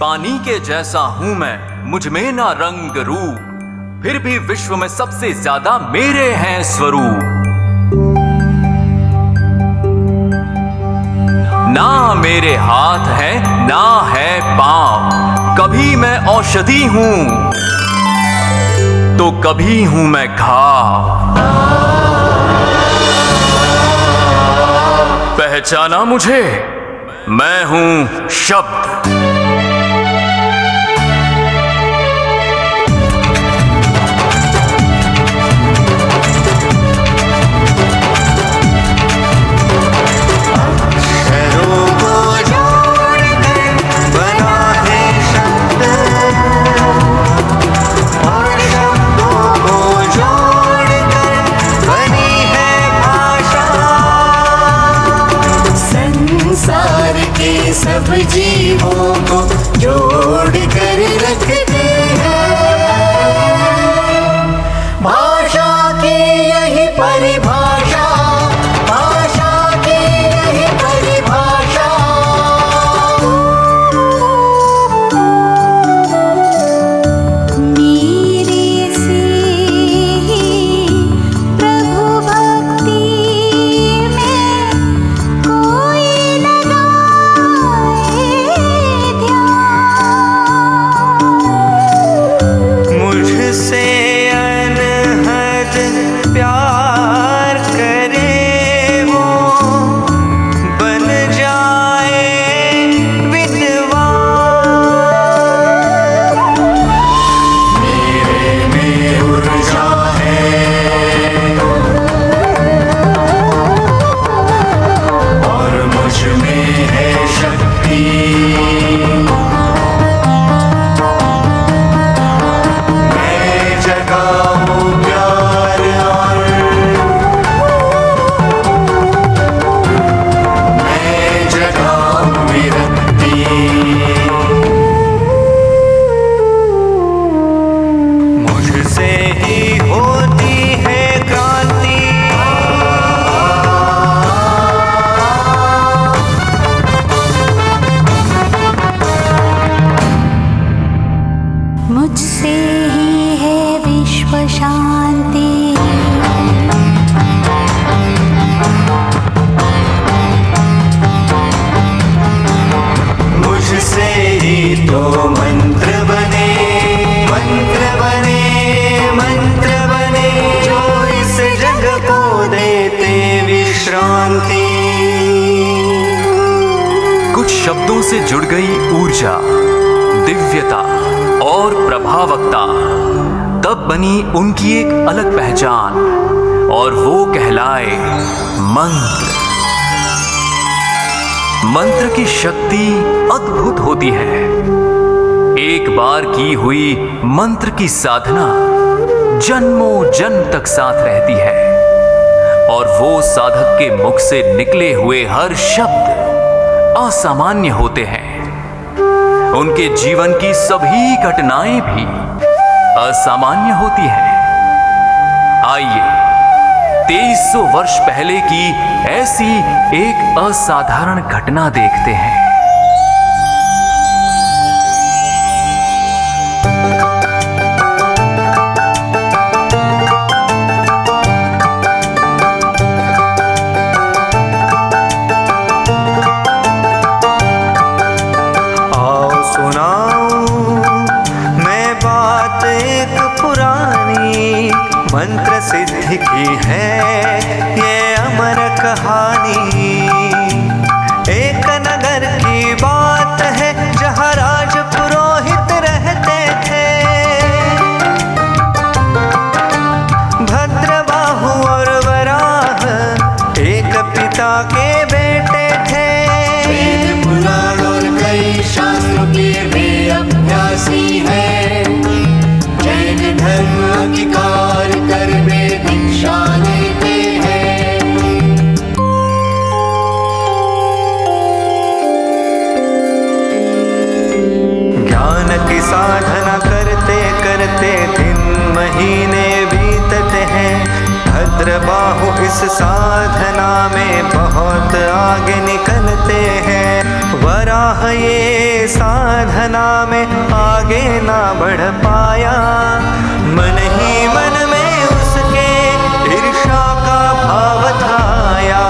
पानी के जैसा हूं मैं, मुझ में ना रंग रूप, फिर भी विश्व में सबसे ज्यादा मेरे हैं स्वरूप। ना मेरे हाथ है ना है पांव, कभी मैं औषधि हूं तो कभी हूं मैं घाव। पहचाना मुझे? मैं हूं शब्द। सब जीवों को जोड़ कर रखते हैं, भाषा की यही परिभाषा, भाषा की यही परिभाषा। मेरे से प्रभु भक्ति में कोई मुझसे अनहद प्यार करे वो बन जाए विद्वान। मेरे में ऊर्जा है और मुझ में है शक्ति। मुझसे ही होती है क्रांति, मुझसे ही है विश्व शांति। मुझसे ही तो मंत्र बने, मंत्र बने, मंत्र बने, जो इस जग को देते विश्रांति। कुछ शब्दों से जुड़ गई ऊर्जा, दिव्यता और प्रभावकता, तब बनी उनकी एक अलग पहचान और वो कहलाए मंत्र। मंत्र की शक्ति अद्भुत होती है। एक बार की हुई मंत्र की साधना जन्मों जन्म तक साथ रहती है और वो साधक के मुख से निकले हुए हर शब्द असामान्य होते हैं। उनके जीवन की सभी घटनाएं भी असामान्य होती हैं। आइए 2300 वर्ष पहले की ऐसी एक असाधारण घटना देखते हैं। आओ सुनाऊं मैं बात एक पुरानी, मंत्र सिद्धि की है ये अमर कहानी। एक नगर की बात है जहाँ राज पुरोहित रहते थे। भद्रबाहु और वराह एक पिता के बेटे थे। वेद पुराण और कई शास्त्रों के वे अभ्यासी हैं, जैन धर्म अंगीकार कर वे दीक्षा लेते हैं। ज्ञान की साधना करते करते दिन महीने बीतते हैं। भद्रबाहु इस साधना में बहुत आगे निकलते हैं। वराह ये साधना बढ़ पाया। मन ही मन में उसके ईर्ष्या का भाव थाया।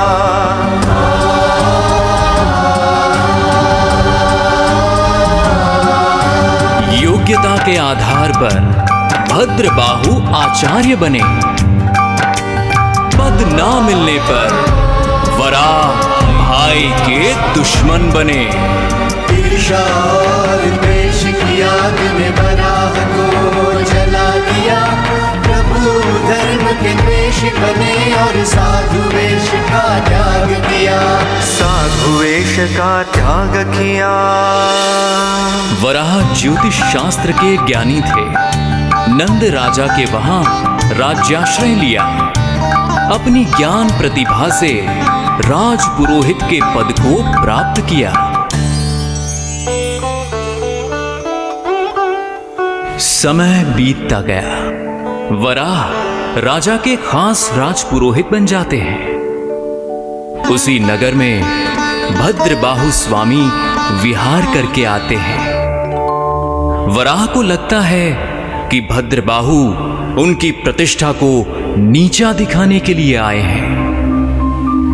योग्यता के आधार पर भद्रबाहु आचार्य बने। पद ना मिलने पर वराह भाई के दुश्मन बने। ईर्ष्या और द्वेष की आग में वराह को जला दिया। प्रभु धर्म के द्वेष बने और साधु वेश का त्याग किया। साधु वेश का त्याग किया। वराह ज्योतिष शास्त्र के ज्ञानी थे। नंद राजा के वहां राज्याश्रय लिया। अपनी ज्ञान प्रतिभा से राज पुरोहित के पद को प्राप्त किया। समय बीतता गया। वराह राजा के खास राज पुरोहित बन जाते हैं। उसी नगर में भद्रबाहु स्वामी विहार करके आते हैं। वराह को लगता है कि भद्रबाहु उनकी प्रतिष्ठा को नीचा दिखाने के लिए आए हैं।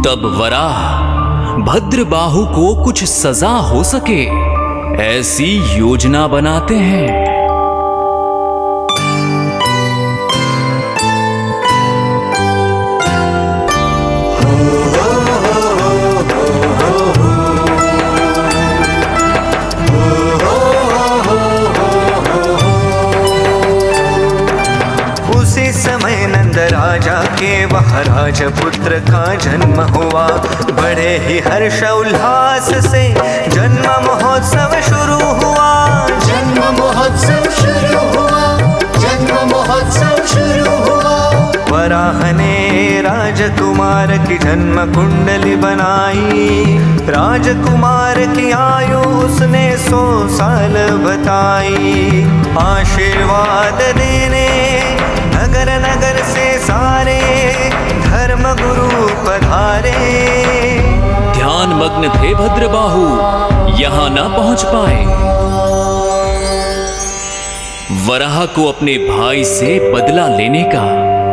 तब वराह भद्रबाहु को कुछ सजा हो सके ऐसी योजना बनाते हैं। राजा के वह राजपुत्र का जन्म हुआ। बड़े ही हर्ष उल्लास से जन्म महोत्सव शुरू हुआ। जन्म महोत्सव शुरू हुआ। जन्म महोत्सव शुरू हुआ। वराह ने राजकुमार की जन्म कुंडली बनाई। राजकुमार की आयु उसने 100 साल बताई। आशीर्वाद देने नगर नगर से सारे धर्म गुरु पधारे। ध्यान मग्न थे भद्रबाहु, यहां ना पहुंच पाए। वराह को अपने भाई से बदला लेने का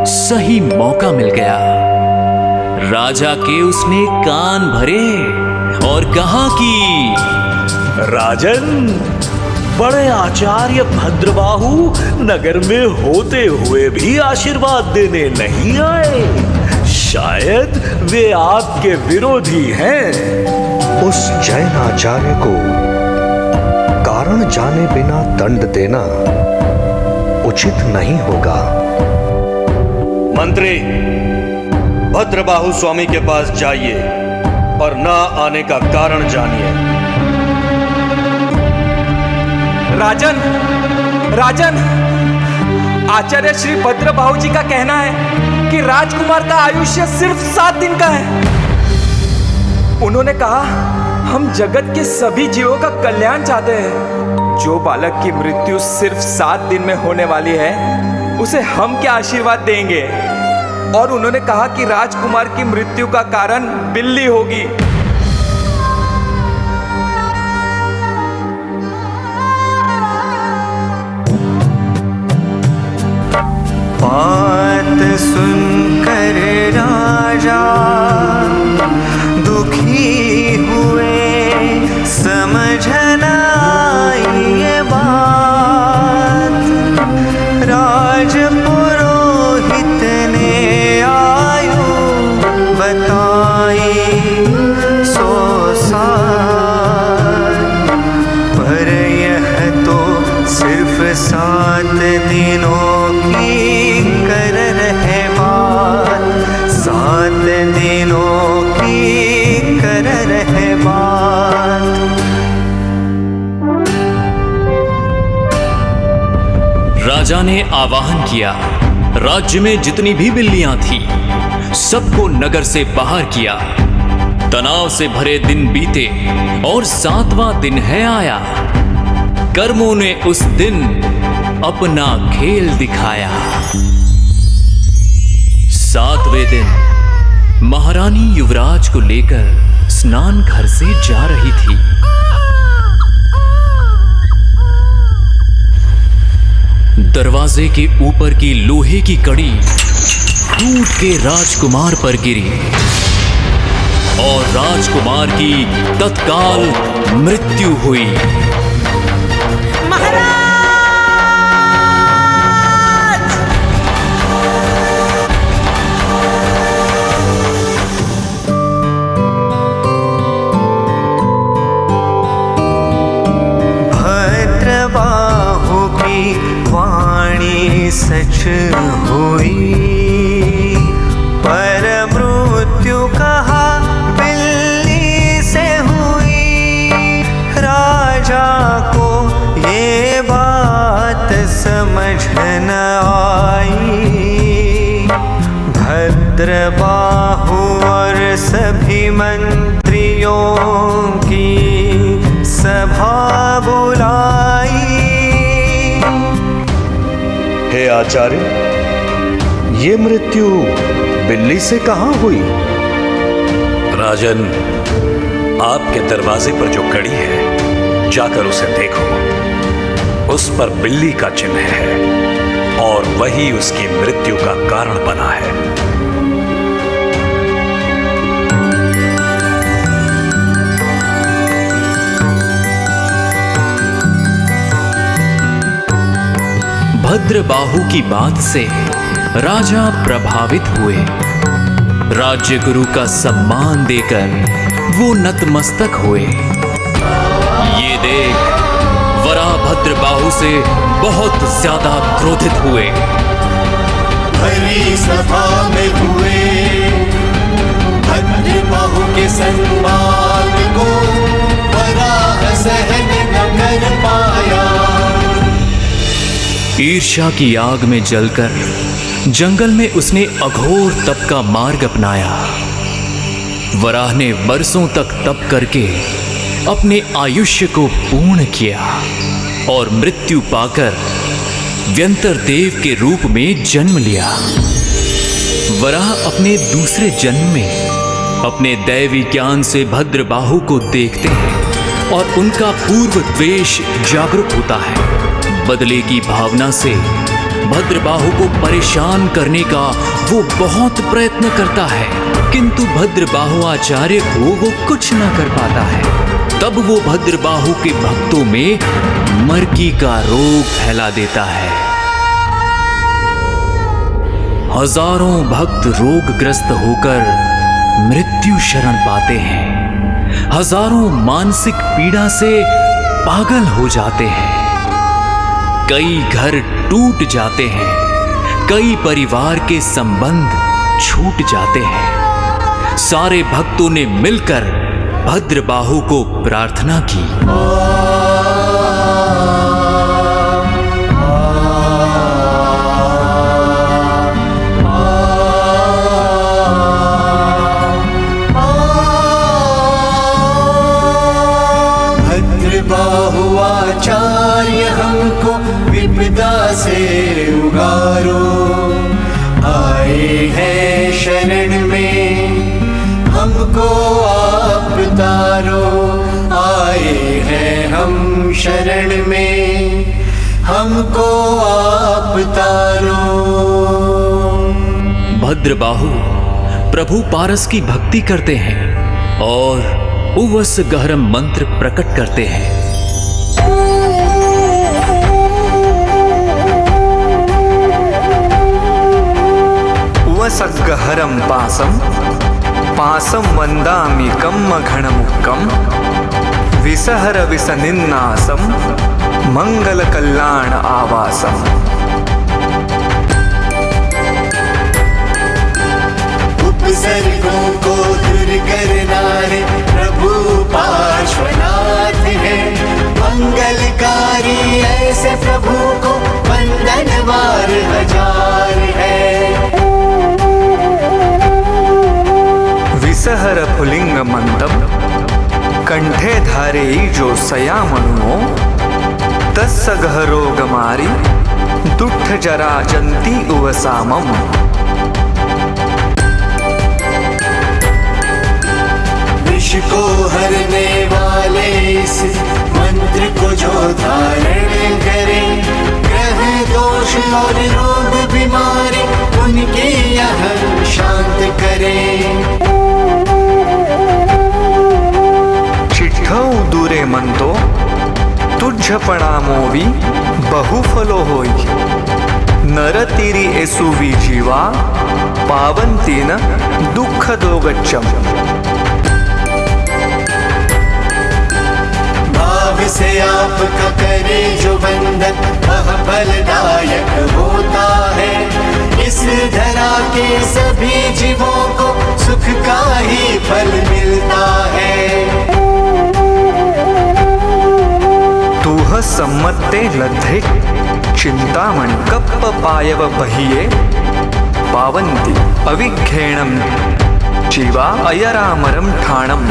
सही मौका मिल गया। राजा के उसने कान भरे और कहा कि राजन, बड़े आचार्य भद्रबाहु नगर में होते हुए भी आशीर्वाद देने नहीं आए। शायद वे आपके विरोधी हैं। उस जैन आचार्य को कारण जाने बिना दंड देना उचित नहीं होगा। मंत्री, भद्रबाहु स्वामी के पास जाइए और ना आने का कारण जानिए। राजन, राजन, आचार्य श्री भद्रबाहु जी का कहना है कि राजकुमार का आयुष्य सिर्फ 7 दिन का है। उन्होंने कहा, हम जगत के सभी जीवों का कल्याण चाहते हैं। जो बालक की मृत्यु सिर्फ 7 दिन में होने वाली है, उसे हम क्या आशीर्वाद देंगे। और उन्होंने कहा कि राजकुमार की मृत्यु का कारण बिल्ली होगी। बात सुनकर राजा दुखी हुए। समझ न आई ये बात। राजपुरोहित ने आयु बताई 100 साल, पर यह तो सिर्फ 7 दिनों कर रहे बात। 7 दिनों की कर रहे बात। राजा ने आवाहन किया। राज्य में जितनी भी बिल्लियां थी सबको नगर से बाहर किया। तनाव से भरे दिन बीते और 7वां दिन है आया। कर्मों ने उस दिन अपना खेल दिखाया। 7वें दिन महारानी युवराज को लेकर स्नान घर से जा रही थी। दरवाजे के ऊपर की लोहे की कड़ी टूट के राजकुमार पर गिरी और राजकुमार की तत्काल मृत्यु हुई। भद्रबाहु की वाणी सच हुई, पर मृत्यु कहा बिल्ली से हुई। राजा को ये बात समझ न आई, भद्रबाहु और सभी मंत्रियों की सभा बुलाई। हे आचार्य, ये मृत्यु बिल्ली से कहां हुई? राजन, आपके दरवाजे पर जो कड़ी है, जाकर उसे देखो। उस पर बिल्ली का चिन्ह है और वही उसकी मृत्यु का कारण बना है। भद्रबाहु की बात से राजा प्रभावित हुए। राज्य गुरु का सम्मान देकर वो नतमस्तक हुए। ये देख वरा भद्रबाहु से बहुत ज्यादा क्रोधित हुए। भरी सभा में हुए भद्रबाहु के सम्मान को वराह सहन न कर पाया। ईर्ष्या की आग में जलकर जंगल में उसने अघोर तप का मार्ग अपनाया। वराह ने बरसों तक तप करके अपने आयुष्य को पूर्ण किया और मृत्यु पाकर व्यंतर देव के रूप में जन्म लिया। वराह अपने दूसरे जन्म में अपने दैवी ज्ञान से भद्रबाहु को देखते हैं और उनका पूर्व द्वेष जागरूक होता है। बदले की भावना से भद्रबाहु को परेशान करने का वो बहुत प्रयत्न करता है, किंतु भद्रबाहु आचार्य को वो कुछ न कर पाता है। तब वो भद्रबाहु के भक्तों में मरकी का रोग फैला देता है। हजारों भक्त रोगग्रस्त होकर मृत्यु शरण पाते हैं। हजारों मानसिक पीड़ा से पागल हो जाते हैं। कई घर टूट जाते हैं, कई परिवार के संबंध छूट जाते हैं। सारे भक्तों ने मिलकर भद्रबाहु को प्रार्थना की। भद्रबाहु आचार्य हमको विपदा से उगारो, आए हैं शरण में हमको आप तारो। आए हैं हम शरण में हमको आप तारो। भद्रबाहु प्रभु पारस की भक्ति करते हैं और उवस गहरम मंत्र प्रकट करते हैं। उवसगहरम पासम पासम वंदामि कम्म घणमुक्कम विसहर विसनिन्नासम मंगल कल्याण आवासम। उपसर्गों को दूर करना है प्रभु पार्श्वनाथ है। मंगलकारी ऐसे प्रभु को वंदनवार हजार है। विसहर पुलिंग मंदम कंठे धारे जो सयामणुओ तस्स गहरोगमारी दुष्ट जरा जंती उवसामम। विष को हरने वाले इस मंत्र को जो धारण करे, ग्रह दोष को श्रीमंतो तुझ्झपणामोवी बहुफलो होई नरतिरी एसुवी जीवा पावंतीन दुःख दोगच्छम। भाव से आपका करे जो बंधन वह फलदायक होता है। इस धरा के सभी जीवों को सुख का ही फल मिलता है। तूह सम्मते लद्धे चिंतामणि कप्प पायव बहिये पावंती अविघ्नेणम जीवा अयरामरम ठाणम।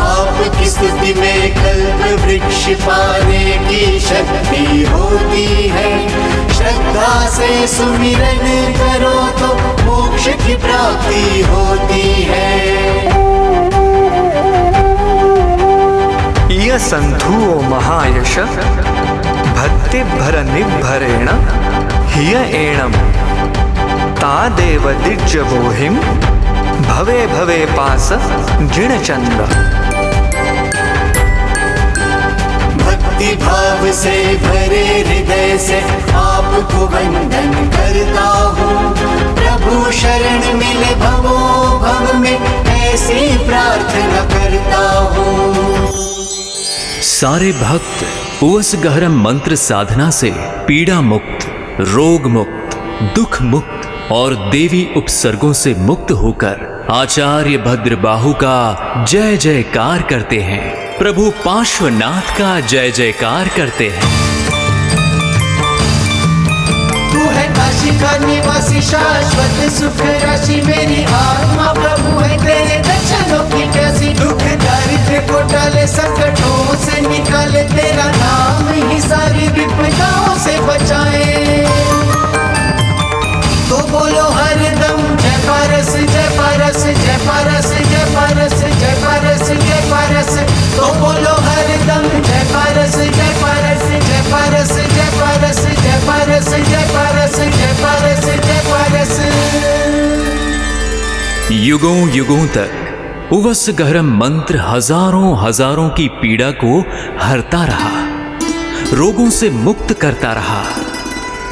आपकी स्तुति में कल्प वृक्ष पाने की शक्ति होती है। श्रद्धा से सुमिरन करो तो मोक्ष की प्राप्ति होती है। इय संधुओ महायश भक्ति भर निभरेण हिय एणम तादेव दिज्ज बोहिम भवे भवे पास जिणचंद। भक्ति भाव से भरे हृदय से आपको वंदन करता हूँ। प्रभु शरण मिले भवो भव में ऐसी प्रार्थना करता हूँ। सारे भक्त उस गहरम मंत्र साधना से पीड़ा मुक्त, रोग मुक्त, दुख मुक्त और देवी उपसर्गों से मुक्त होकर आचार्य भद्रबाहु का जय जयकार करते हैं, प्रभु पार्श्वनाथ का जय जयकार करते हैं। तू है काशी का निवासी शाश्वत सुख राशि मेरी आत्मा प्रभु है तेरे दर्शनों की प्यासी। दुख दारिद्र्य को टाले संकटों से निकाले तेरा नाम ही सारी विपदाओं से बचाए। तो बोलो हरदम जय पारस जय पारस जय पारस जय पारस जय पारस जय पारस। तो बोलो हरदम जय पारस जय पारस जय पारस जय पारस जय पारस जय पारस जय पारस जय पारस। युगों युगों तक उवस गहरम मंत्र हजारों हजारों की पीड़ा को हरता रहा, रोगों से मुक्त करता रहा,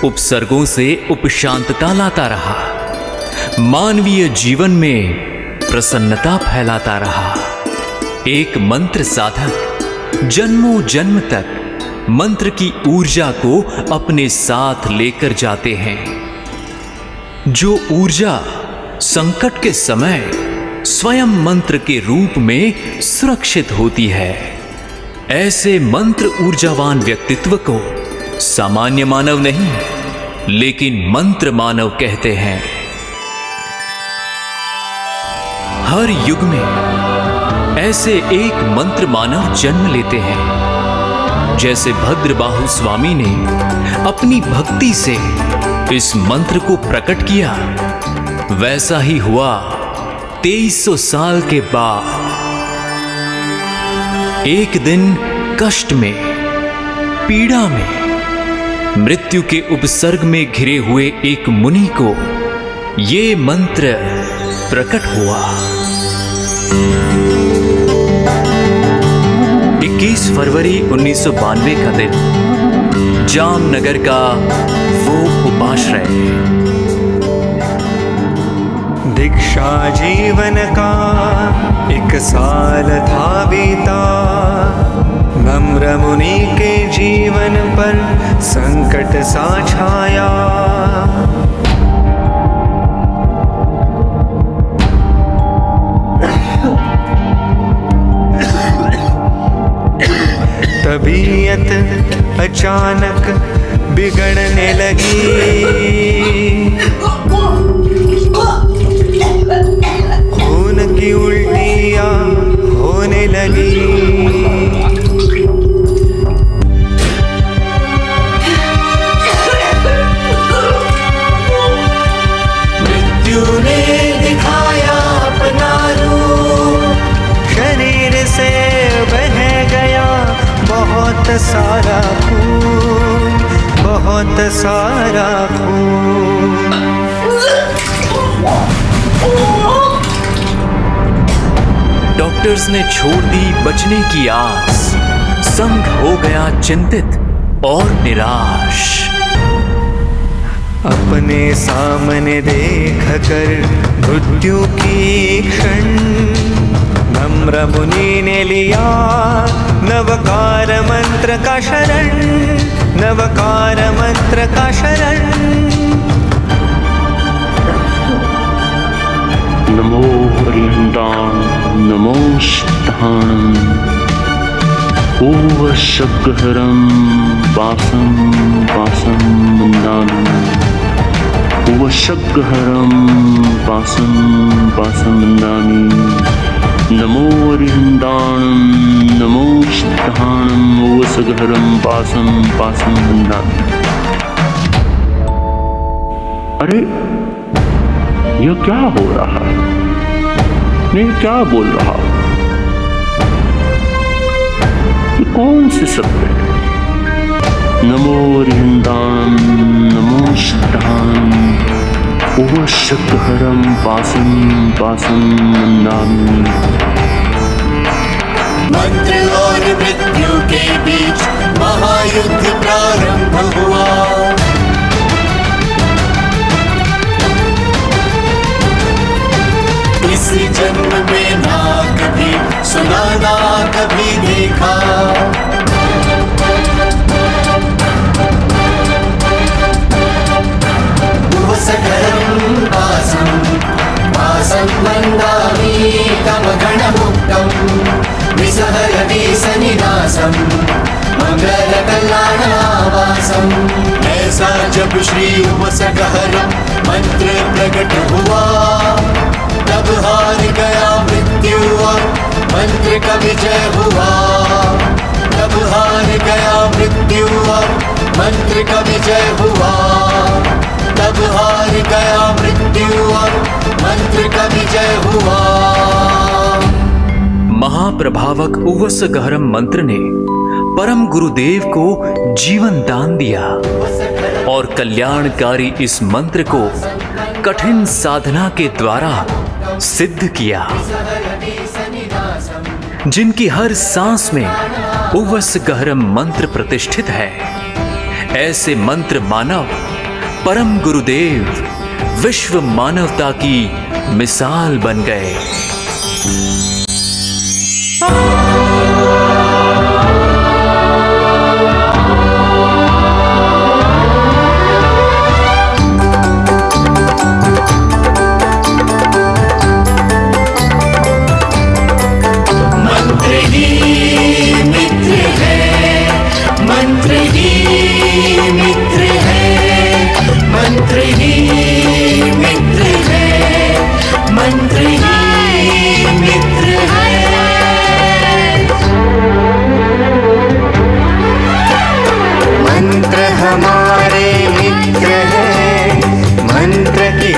उपसर्गों से उपशांतता लाता रहा, मानवीय जीवन में प्रसन्नता फैलाता रहा। एक मंत्र साधक जन्मों जन्म तक मंत्र की ऊर्जा को अपने साथ लेकर जाते हैं। जो ऊर्जा संकट के समय स्वयं मंत्र के रूप में सुरक्षित होती है, ऐसे मंत्र ऊर्जावान व्यक्तित्व को सामान्य मानव नहीं लेकिन मंत्र मानव कहते हैं। हर युग में ऐसे एक मंत्र मानव जन्म लेते हैं। जैसे भद्रबाहु स्वामी ने अपनी भक्ति से इस मंत्र को प्रकट किया, वैसा ही हुआ 2300 साल के बाद। एक दिन कष्ट में, पीड़ा में, मृत्यु के उपसर्ग में घिरे हुए एक मुनि को ये मंत्र प्रकट हुआ। 21 फरवरी 1992 का दिन, जामनगर का वो उपाश्रय। दीक्षा जीवन का एक साल था बीता, नम्र मुनि के जीवन पर संकट सा छाया। तबीयत अचानक बिगड़ने लगी, खून की उल्टियां होने लगी। मृत्यु ने दिखाया अपना रूप, शरीर से बह गया बहुत सारा खून, बहुत सारा खून। डॉक्टर्स ने छोड़ दी बचने की आस, संग हो गया चिंतित और निराश। अपने सामने देख कर मृत्यु की क्षण, नम्र मुनि ने लिया नवकार मंत्र का शरण, नवकार मंत्र का शरण। नमो हरिहंताण नमोष्टाणं ओवशग्रहरं वासं वासं वन्दामि, ओवशग्रहरं वासं वासं वन्दामि। नमो हरिहंताणं नमोष्टाणं ओवशग्रहरं वासं वासं वन्दामि। अरे यह क्या हो रहा है? मैं क्या बोल रहा हूं? ये कौन से शब्द है? नमो हरिहंताणं नमोष्टाणं ओवशग्रहरं वासं वासं वन्दामि। मंत्र और मृत्यु के बीच महायुद्ध प्रारंभ हुआ। इस जन्म में ना कभी सुना ना कभी देखा, उवसकरं वासं वासं वन्दामि तमगणमुक्तं विसहरति सनिदासं मंगलकल्याणावासं। ऐसा जब श्री उवसकहरं मंत्र प्रकट हुआ, तब हार गया मृत्यु और मंत्र का विजय हुआ। तब हार गया मृत्यु और मंत्र का विजय हुआ। तब हार गया मृत्यु और मंत्र का विजय हुआ। महाप्रभावक उवसगहरम मंत्र ने परम गुरुदेव को जीवन दान दिया और कल्याणकारी इस मंत्र को कठिन साधना के द्वारा सिद्ध किया। जिनकी हर सांस में उवसगहरम मंत्र प्रतिष्ठित है, ऐसे मंत्र मानव परम गुरुदेव विश्व मानवता की मिसाल बन गए।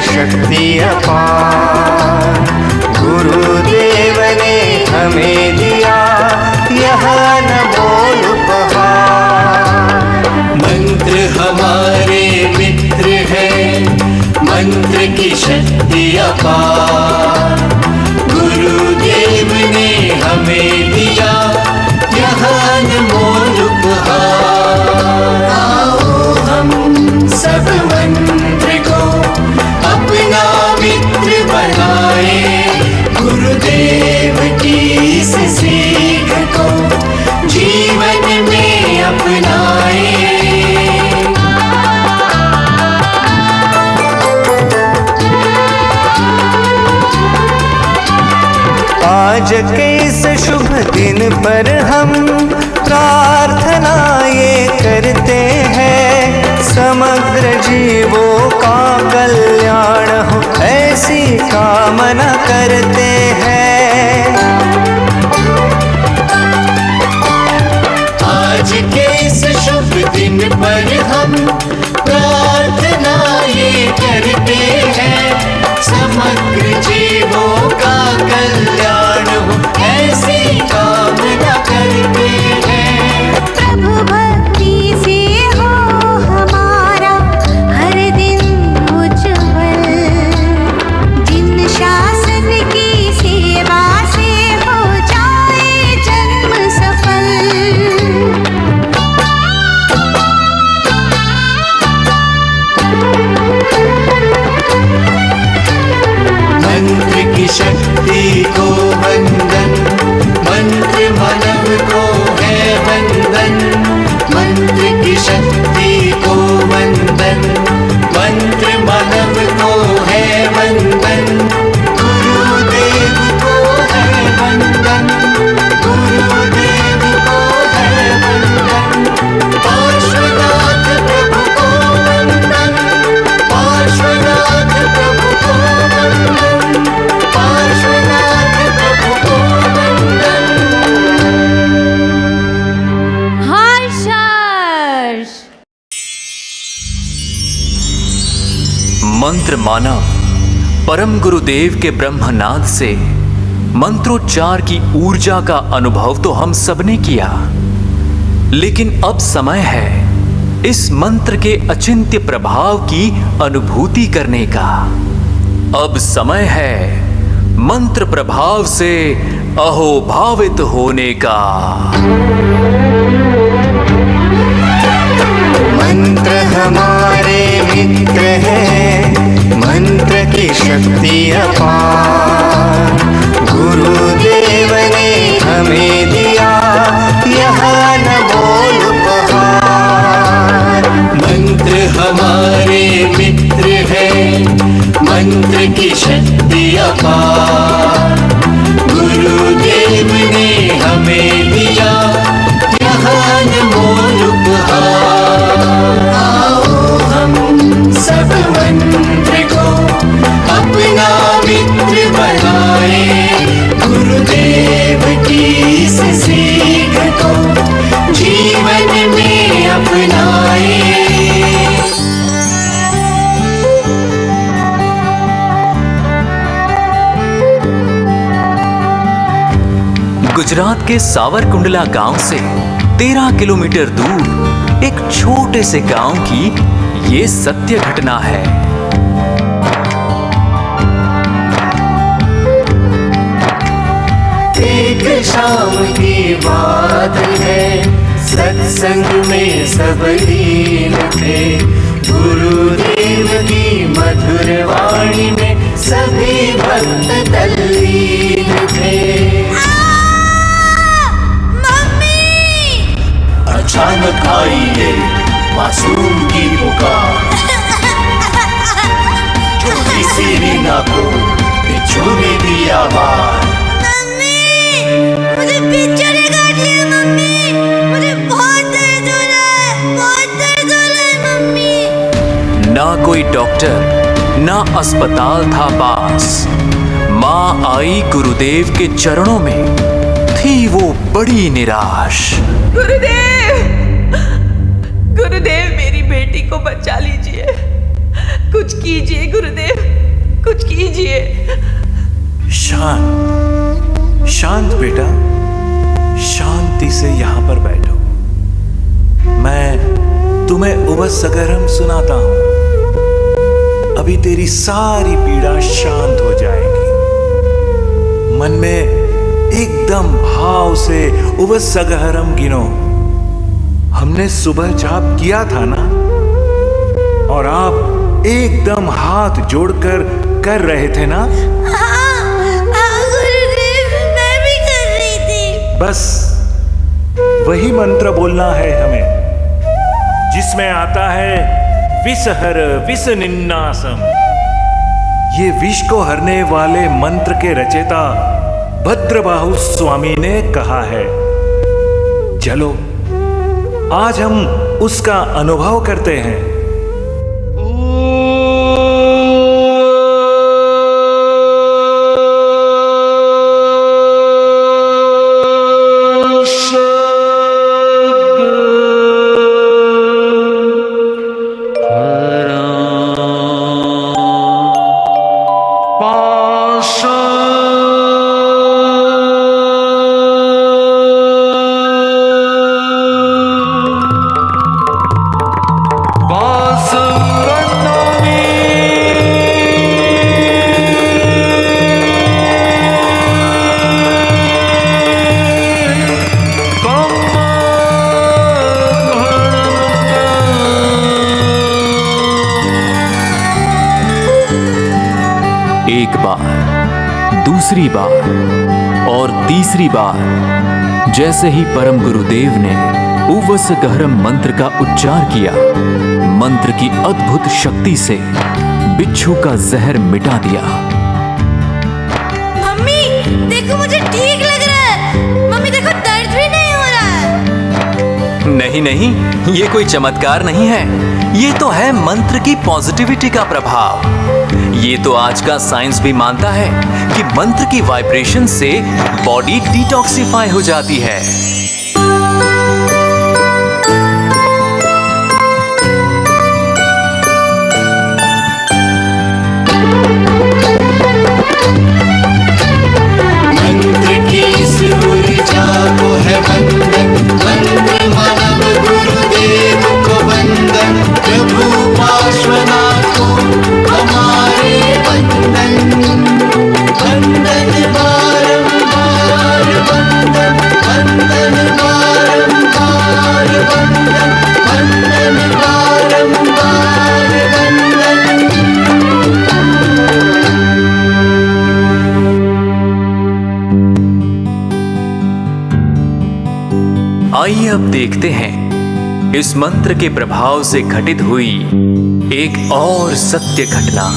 शक्ति अपार गुरुदेव ने हमें दिया यह अनमोल उपहार। मंत्र हमारे मित्र है, मंत्र की शक्ति अपार गुरुदेव ने हमें दिया यह अनमोल उपहार। आओ हम सब मंत्र को अपना मित्र बनाए, गुरुदेव की इस सीख को जीवन में अपनाए। आज के इस शुभ दिन पर हम प्रार्थना ये करते हैं, समग्र जीवों का कल्याण हो ऐसी कामना करते हैं। आज के इस शुभ दिन पर हम प्रार्थना ये करते हैं, समग्र जीवों का कल्याण हो ऐसी कामना करते हैं। प्रभु भक्ति से हो हमारा हर दिन उज्जवल, जिन शासन की पवित्र मानव परम गुरुदेव के ब्रह्मनाद से मंत्रोच्चार की ऊर्जा का अनुभव तो हम सबने किया, लेकिन अब समय है इस मंत्र के अचिंत्य प्रभाव की अनुभूति करने का। अब समय है मंत्र प्रभाव से अहोभावित होने का। मंत्र हमारे मित्र है, मंत्र की शक्ति अपार, गुरुदेव ने हमें दिया यह अनमोल उपहार। मंत्र हमारे मित्र है, मंत्र की शक्ति अपार, गुरुदेव ने हमें दिया यह अनमोल उपहार। आओ हम सब मंत्र को अपना मित्र बनाए, गुरुदेव की इस सीख को जीवन में अपनाए। गुजरात के सावरकुंडला गांव से 13 किलोमीटर दूर एक छोटे से गांव की ये सत्य घटना है। एक शाम की बात है, सत्संग में सब लीन थे, गुरुदेव की मधुर वाणी में सभी भक्त तल्लीन थे। अचानक आई ये मासूम की पुकार, छोटी सी रीना को बिच्छू ने दिया मार। मुझे बिच्छू ने काट लिया मम्मी, मुझे बहुत दर्द हो रहा है, बहुत दर्द हो रहा है मम्मी। ना कोई डॉक्टर ना अस्पताल था पास। माँ आई गुरुदेव के चरणों में, थी वो बड़ी निराश। गुरुदेव मेरी बेटी को बचा लीजिए, कुछ कीजिए गुरुदेव, कुछ कीजिए। शांत बेटा, शांति से यहां पर बैठो। मैं तुम्हें उबसगरम सुनाता हूं। अभी तेरी सारी पीड़ा शांत हो जाएगी। मन में एकदम भाव से उबसगहरम गिनो। हमने सुबह जाप किया था ना, और आप एकदम हाथ जोड़कर कर रहे थे ना? गुरुदेव, मैं भी कर रही थी। बस वही मंत्र बोलना है हमें, जिसमें आता है विषहर विष निन्नासम। ये विष को हरने वाले मंत्र के रचयिता भद्रबाहु स्वामी ने कहा है। चलो आज हम उसका अनुभव करते हैं। एक बार, दूसरी बार और तीसरी बार जैसे ही परम गुरुदेव ने उवसगहरम मंत्र का उच्चार किया, मंत्र की अद्भुत शक्ति से बिच्छू का जहर मिटा दिया। मम्मी देखो, मुझे ठीक लग रहा है। मम्मी देखो, दर्द भी नहीं हो रहा है। नहीं नहीं, ये कोई चमत्कार नहीं है, ये तो है मंत्र की पॉजिटिविटी का प्रभाव। ये तो आज का साइंस भी मानता है कि मंत्र की वाइब्रेशन से बॉडी डिटॉक्सिफाई हो जाती है। आइए अब देखते हैं इस मंत्र के प्रभाव से घटित हुई एक और सत्य घटना।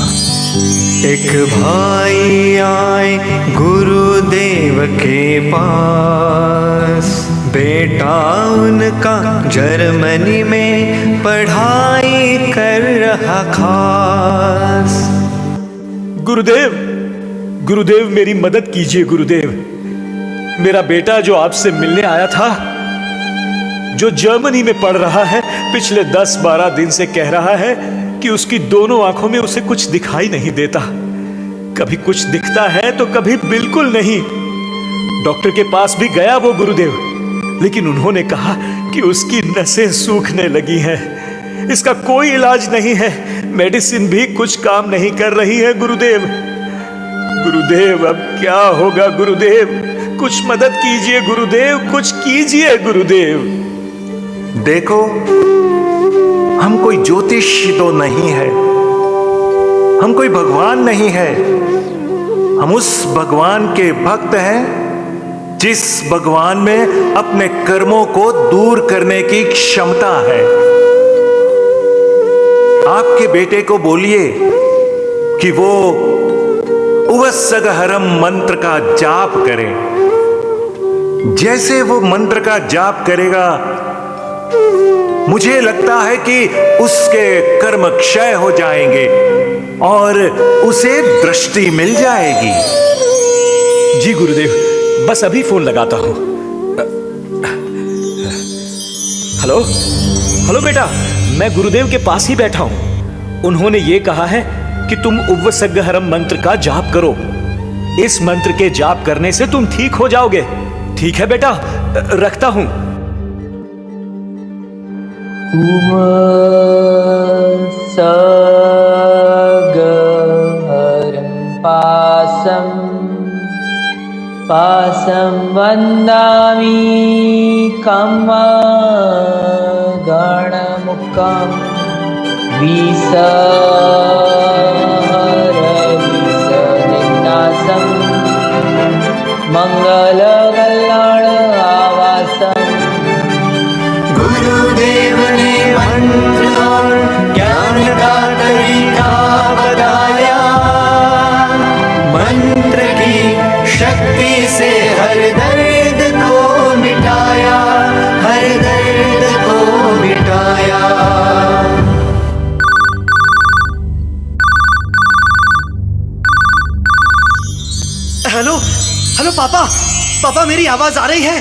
एक भाई आए गुरुदेव के पास, बेटा उनका जर्मनी में पढ़ाई कर रहा खास। गुरुदेव, गुरुदेव मेरी मदद कीजिए गुरुदेव। मेरा बेटा जो आपसे मिलने आया था, जो जर्मनी में पढ़ रहा है, पिछले 10-12 दिन से कह रहा है कि उसकी दोनों आंखों में उसे कुछ दिखाई नहीं देता। कभी कुछ दिखता है तो कभी बिल्कुल नहीं। डॉक्टर के पास भी गया वो गुरुदेव, लेकिन उन्होंने कहा कि उसकी नसें सूखने लगी हैं, इसका कोई इलाज नहीं है, मेडिसिन भी कुछ काम नहीं कर रही है गुरुदेव। गुरुदेव अब क्या होगा गुरुदेव? कुछ मदद कीजिए गुरुदेव, कुछ कीजिए गुरुदेव। देखो, हम कोई ज्योतिष तो नहीं है, हम कोई भगवान नहीं है। हम उस भगवान के भक्त हैं जिस भगवान में अपने कर्मों को दूर करने की क्षमता है। आपके बेटे को बोलिए कि वो उवस्सगहरम मंत्र का जाप करे। जैसे वो मंत्र का जाप करेगा, मुझे लगता है कि उसके कर्म क्षय हो जाएंगे और उसे दृष्टि मिल जाएगी। जी गुरुदेव, बस अभी फोन लगाता हूं। हेलो हेलो बेटा, मैं गुरुदेव के पास ही बैठा हूं। उन्होंने ये कहा है कि तुम उव्वसगहरम मंत्र का जाप करो। इस मंत्र के जाप करने से तुम ठीक हो जाओगे। ठीक है बेटा, रखता हूं। पासं वन्दामि गणमुखं विसर्जनिन्नासं मंगलकल्याण आवासं। गुरुदेव ने मंत्र और ज्ञान का तरीका बताया, मंत्र की शक्ति से हर दर्द को मिटाया, हर दर्द को मिटाया। हेलो हेलो पापा, पापा मेरी आवाज आ रही है?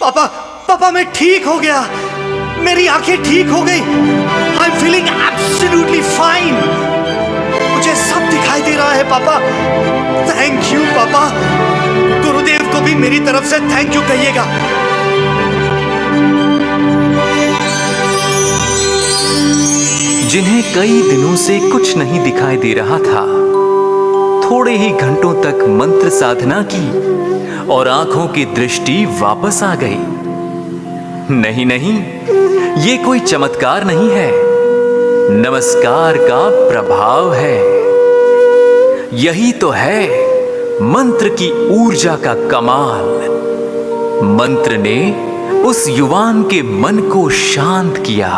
पापा पापा मैं ठीक हो गया, मेरी आंखें ठीक हो गई। I am feeling absolutely fine. मुझे सब दिखाई दे रहा है पापा। थैंक यू पापा। गुरुदेव को भी मेरी तरफ से थैंक यू कहिएगा। जिन्हें कई दिनों से कुछ नहीं दिखाई दे रहा था, थोड़े ही घंटों तक मंत्र साधना की और आंखों की दृष्टि वापस आ गई। नहीं नहीं, ये कोई चमत्कार नहीं है, नमस्कार का प्रभाव है। यही तो है मंत्र की ऊर्जा का कमाल। मंत्र ने उस युवान के मन को शांत किया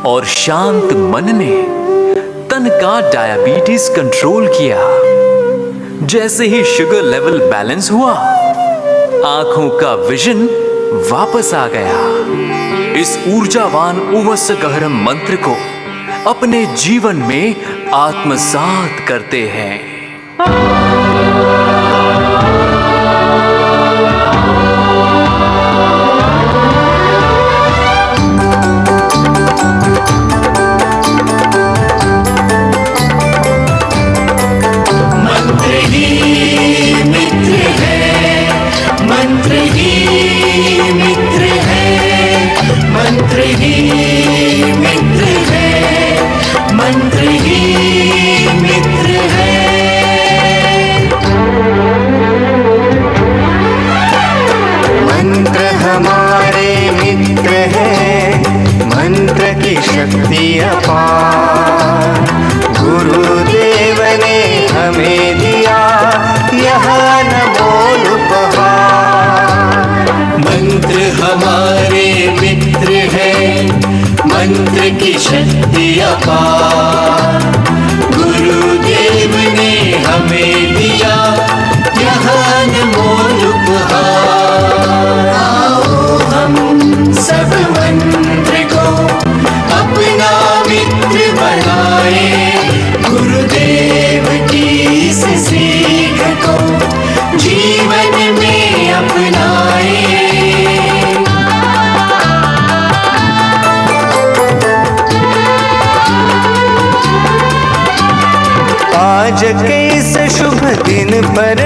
और शांत मन ने तन का डायबिटीज कंट्रोल किया। जैसे ही शुगर लेवल बैलेंस हुआ, आंखों का विजन वापस आ गया। इस ऊर्जावान उवस्सगहरम मंत्र को अपने जीवन में आत्मसात करते हैं। की शक्ति अपार। गुरुदेव ने हमें दिया यह अनमोल उपहार। आओ हम सब मंत्र को अपना मित्र बनाए, गुरुदेव की इस सीख को जीवन में अपनाए। आज के इस शुभ दिन पर